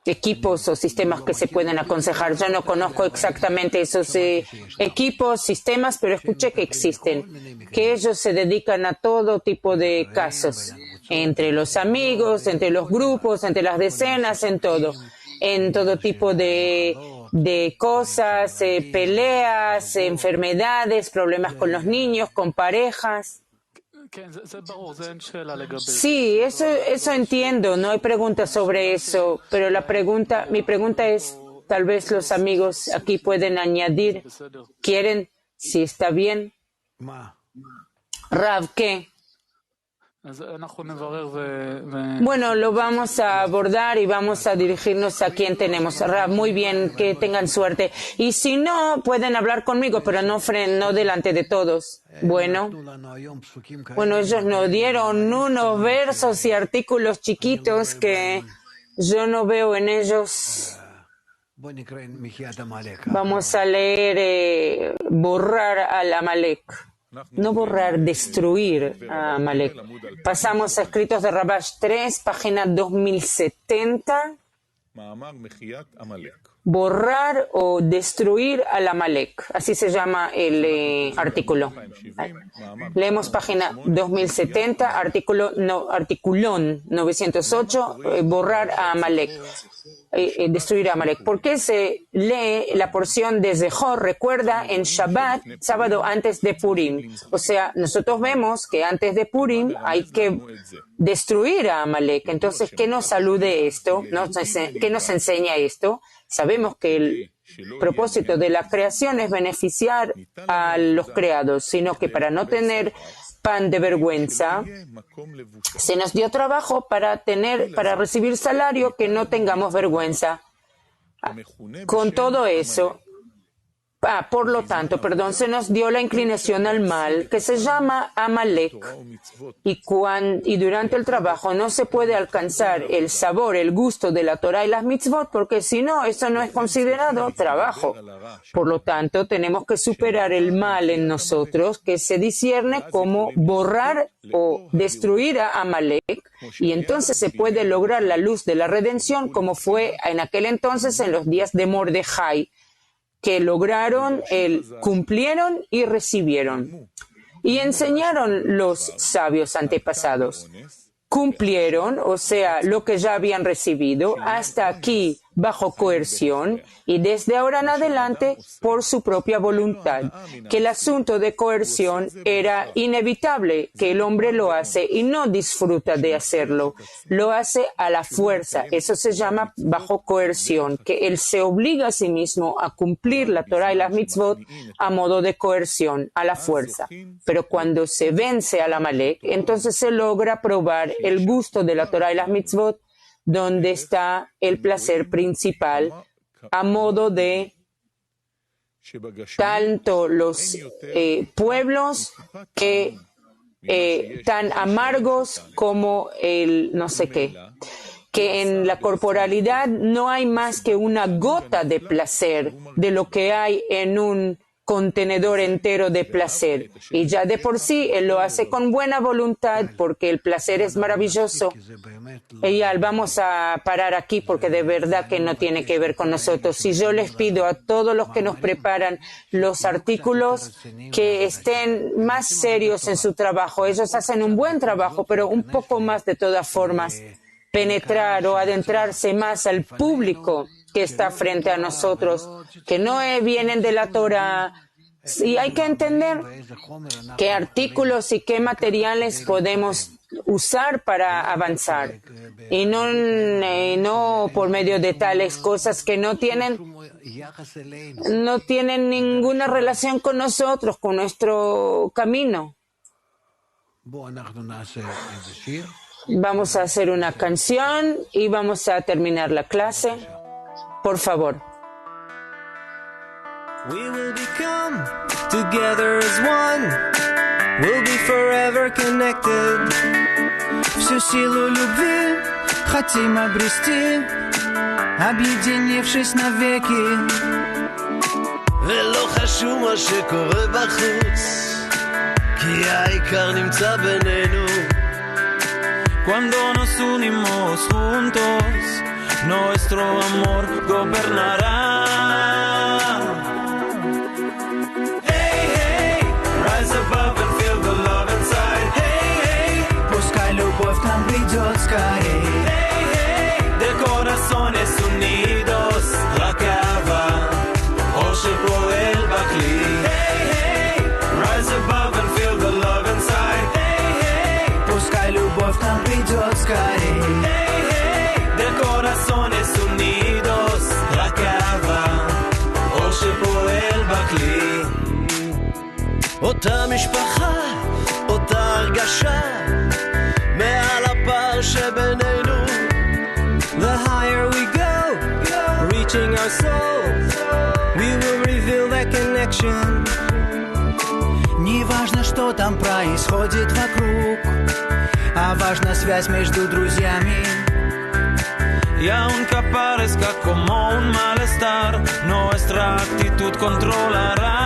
equipos o sistemas que se pueden aconsejar. Yo no conozco exactamente esos equipos, sistemas, pero escuché que existen, que ellos se dedican a todo tipo de casos, entre los amigos, entre los grupos, entre las decenas, en todo tipo de cosas, peleas, enfermedades, problemas con los niños, con parejas. Sí, eso entiendo, no hay pregunta sobre eso, pero mi pregunta es, tal vez los amigos aquí pueden añadir, quieren, si está bien. Rav, ¿qué? Bueno, lo vamos a abordar y vamos a dirigirnos a quien tenemos. Rav, muy bien, que tengan suerte. Y si no, pueden hablar conmigo, pero no delante de todos. Bueno, ellos nos dieron unos versos y artículos chiquitos que yo no veo en ellos. Vamos a leer borrar al Amalek. No borrar, destruir a Amalek. Pasamos a Escritos de Rabash 3, página 2070. Borrar o destruir al Amalek. Así se llama el artículo. Leemos página 2070, articulón 908, borrar a Amalek. Destruir a Amalek. ¿Por qué se lee la porción de Zehor? Recuerda, en Shabbat, sábado antes de Purim. O sea, nosotros vemos que antes de Purim hay que destruir a Amalek. Entonces, ¿qué nos alude esto? ¿Qué nos enseña esto? Sabemos que el propósito de la creación es beneficiar a los creados, sino que para no tener pan de vergüenza, se nos dio trabajo para recibir salario, que no tengamos vergüenza. Con todo eso, por lo tanto, se nos dio la inclinación al mal, que se llama Amalek. Y durante el trabajo no se puede alcanzar el sabor, el gusto de la Torah y las mitzvot, porque si no, eso no es considerado trabajo. Por lo tanto, tenemos que superar el mal en nosotros, que se discierne como borrar o destruir a Amalek, y entonces se puede lograr la luz de la redención, como fue en aquel entonces en los días de Mordejai, que cumplieron y recibieron. Y enseñaron los sabios antepasados. Cumplieron, o sea, lo que ya habían recibido, hasta aquí bajo coerción y desde ahora en adelante por su propia voluntad. Que el asunto de coerción era inevitable, que el hombre lo hace y no disfruta de hacerlo. Lo hace a la fuerza. Eso se llama bajo coerción, que él se obliga a sí mismo a cumplir la Torah y las mitzvot a modo de coerción, a la fuerza. Pero cuando se vence al Amalek, entonces se logra probar el gusto de la Torah y las mitzvot, donde está el placer principal, a modo de tanto los pueblos que tan amargos como el no sé qué, que en la corporalidad no hay más que una gota de placer de lo que hay en un contenedor entero de placer, y ya de por sí él lo hace con buena voluntad porque el placer es maravilloso. Eyal, vamos a parar aquí porque de verdad que no tiene que ver con nosotros. Si yo les pido a todos los que nos preparan los artículos que estén más serios en su trabajo, ellos hacen un buen trabajo, pero un poco más de todas formas, penetrar o adentrarse más al público que está frente a nosotros, que no vienen de la Torah. Y hay que entender qué artículos y qué materiales podemos usar para avanzar, y no por medio de tales cosas que no tienen ninguna relación con nosotros, con nuestro camino. Vamos a hacer una canción y vamos a terminar la clase. Por favor. We will become together as one. We'll be forever connected. Всю силу любви хотим обрести, объединившись навеки. ולא חשוב מה שקורה בחוץ, כי העיקר נמצא בינינו. Cuando nos unimos juntos, nuestro amor gobernará. Hey, hey, rise above and feel the love inside. Hey, hey, пускай любовь к нам придет скорей. Hey, hey, de corazones unidos, רק אהבה, אור שפועל בכלי. Hey, hey, rise above and feel the love inside. Hey, hey, пускай любовь к нам придет скорей. corazones unidos, רק אהבה, אור שפועל בכלי. אותה משפחה, אותה הרגשה, touching our soul, we will reveal that connection. Не важно, что там происходит вокруг, а важна связь между друзьями. Y aunque parezca como un malestar, nuestra actitud controlará.